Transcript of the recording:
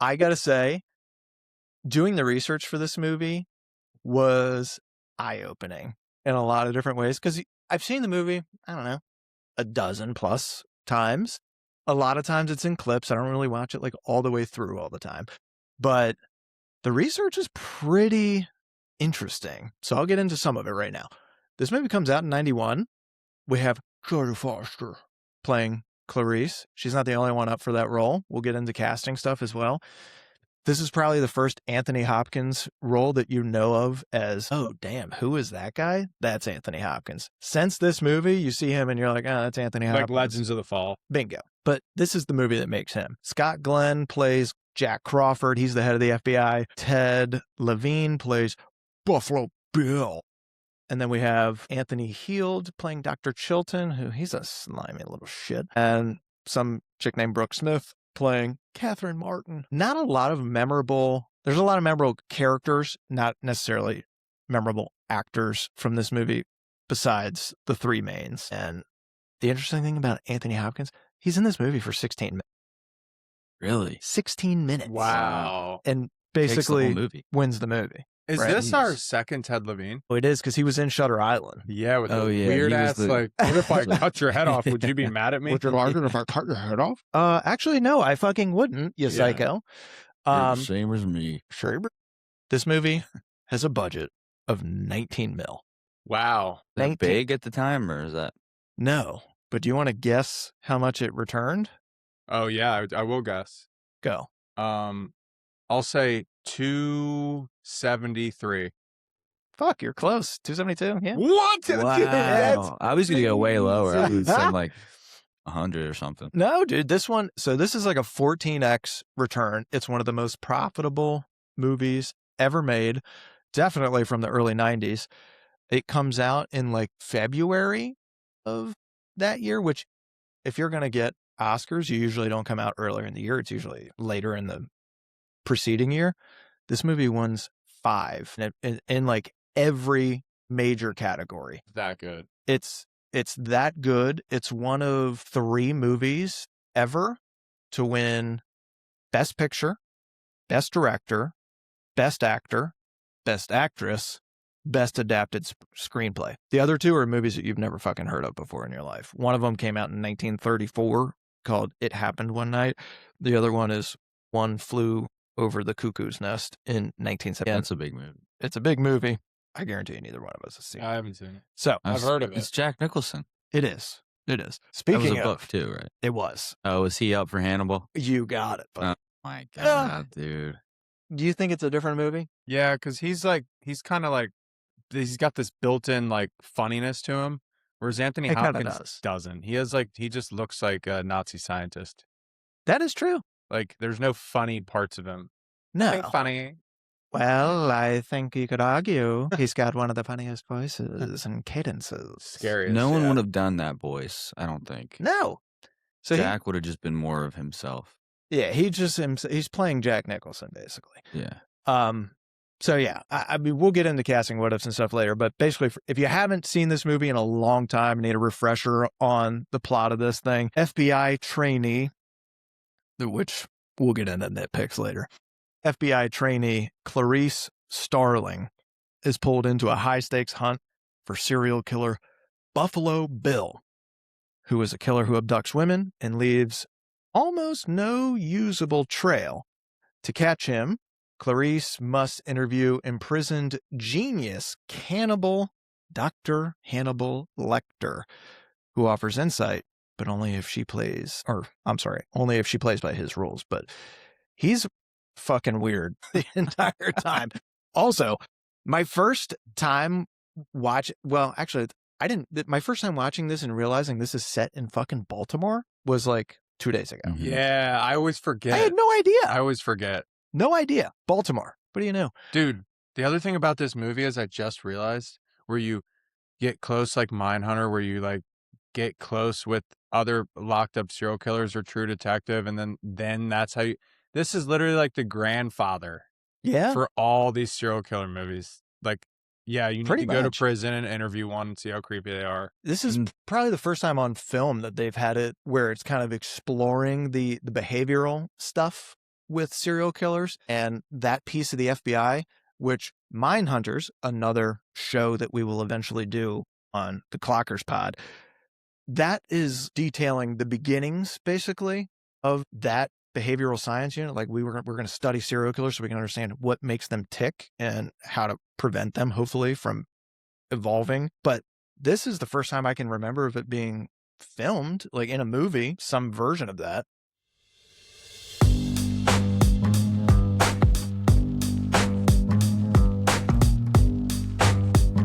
I gotta say, doing the research for this movie was eye-opening in a lot of different ways, because I've seen the movie, I don't know, a dozen plus times. A lot of times it's in clips. I don't really watch it like all the way through all the time. But the research is pretty interesting. So I'll get into some of it right now. This movie comes out in 91. We have Jodie Foster playing Clarice. She's not the only one up for that role. We'll get into casting stuff as well. This is probably the first Anthony Hopkins role that you know of as, oh, damn, who is that guy? That's Anthony Hopkins. Since this movie, you see him and you're like, oh, that's Anthony Hopkins. Like Legends of the Fall. Bingo. But this is the movie that makes him. Scott Glenn plays Jack Crawford. He's the head of the FBI. Ted Levine plays Buffalo Bill. And then we have Anthony Heald playing Dr. Chilton, who he's a slimy little shit. And some chick named Brooke Smith playing Catherine Martin. Not a lot of memorable, there's a lot of memorable characters, not necessarily memorable actors from this movie besides the three mains. And the interesting thing about Anthony Hopkins, he's in this movie for 16 minutes. Really? 16 minutes. Wow. And basically movie. Wins the movie. Is right? this our second Ted Levine? Oh, it is, because he was in Shutter Island. Yeah, with the yeah, weird he was ass, the- like, what if I cut your head off? Would you be mad at me? Would you like it if I cut your head off? Actually, no, I fucking wouldn't, you psycho. You're the same as me. Sure. This movie has a budget of 19 mil. Wow. That 19. big at the time, or is that? No, but do you want to guess how much it returned? Oh, yeah, I will guess. Go. I'll say 273. Fuck, you're close. 272. Yeah. What? Wow. I was going to go way lower. I would say like 100 or something. No, dude, this one. So this is like a 14x return. It's one of the most profitable movies ever made. Definitely from the early 90s. It comes out in like February of that year, which if you're going to get Oscars, you usually don't come out earlier in the year. It's usually later in the preceding year. This movie wins 5 in like every major category. That good. It's that good. It's one of 3 movies ever to win Best Picture, Best Director, Best Actor, Best Actress, Best Adapted Screenplay. The other 2 are movies that you've never fucking heard of before in your life. One of them came out in 1934 called It Happened One Night. The other one is One Flew Over the Cuckoo's Nest in 1970. Yeah, it's a big movie. It's a big movie. I guarantee you neither one of us has seen it. I haven't seen it. So I've heard of it. It's Jack Nicholson. it is. It is. That Speaking was a of, book too, right? it was. Oh, was he up for Hannibal? You got it. Buddy. My God, dude. Do you think it's a different movie? Yeah, because he's kind of like, he's got this built-in like funniness to him, whereas Anthony It kinda Hopkins does. doesn't. He just looks like a Nazi scientist. That is true. Like, there's no funny parts of him. No. Ain't funny. Well, I think you could argue he's got one of the funniest voices and cadences. Scary. No one would have done that voice, I don't think. No. So Jack would have just been more of himself. he's playing Jack Nicholson basically. Yeah. So yeah, I mean, we'll get into casting what ifs and stuff later, but basically, if you haven't seen this movie in a long time and need a refresher on the plot of this thing, FBI trainee, which we'll get into nitpicks later. FBI trainee Clarice Starling is pulled into a high-stakes hunt for serial killer Buffalo Bill, who is a killer who abducts women and leaves almost no usable trail. To catch him, Clarice must interview imprisoned genius cannibal Dr. Hannibal Lecter, who offers insight, but only if she plays by his rules. But he's fucking weird the entire time. Also, my first time my first time watching this and realizing this is set in fucking Baltimore was like 2 days ago. Yeah, I always forget. I had no idea. I always forget. No idea. Baltimore. What do you know? Dude, the other thing about this movie is I just realized where you get close like Mindhunter, where you like get close with other locked up serial killers or True Detective, and then that's how you. This is literally like the grandfather for all these serial killer movies. Like, yeah, you need Pretty to go to much. prison and interview one and see how creepy they are. This is probably the first time on film that they've had it where it's kind of exploring the behavioral stuff with serial killers and that piece of the FBI, which Mindhunters, another show that we will eventually do on the Clockers pod, that is detailing the beginnings, basically, of that behavioral science unit. Like we're going to study serial killers so we can understand what makes them tick and how to prevent them, hopefully, from evolving. But this is the first time I can remember of it being filmed, like in a movie, some version of that.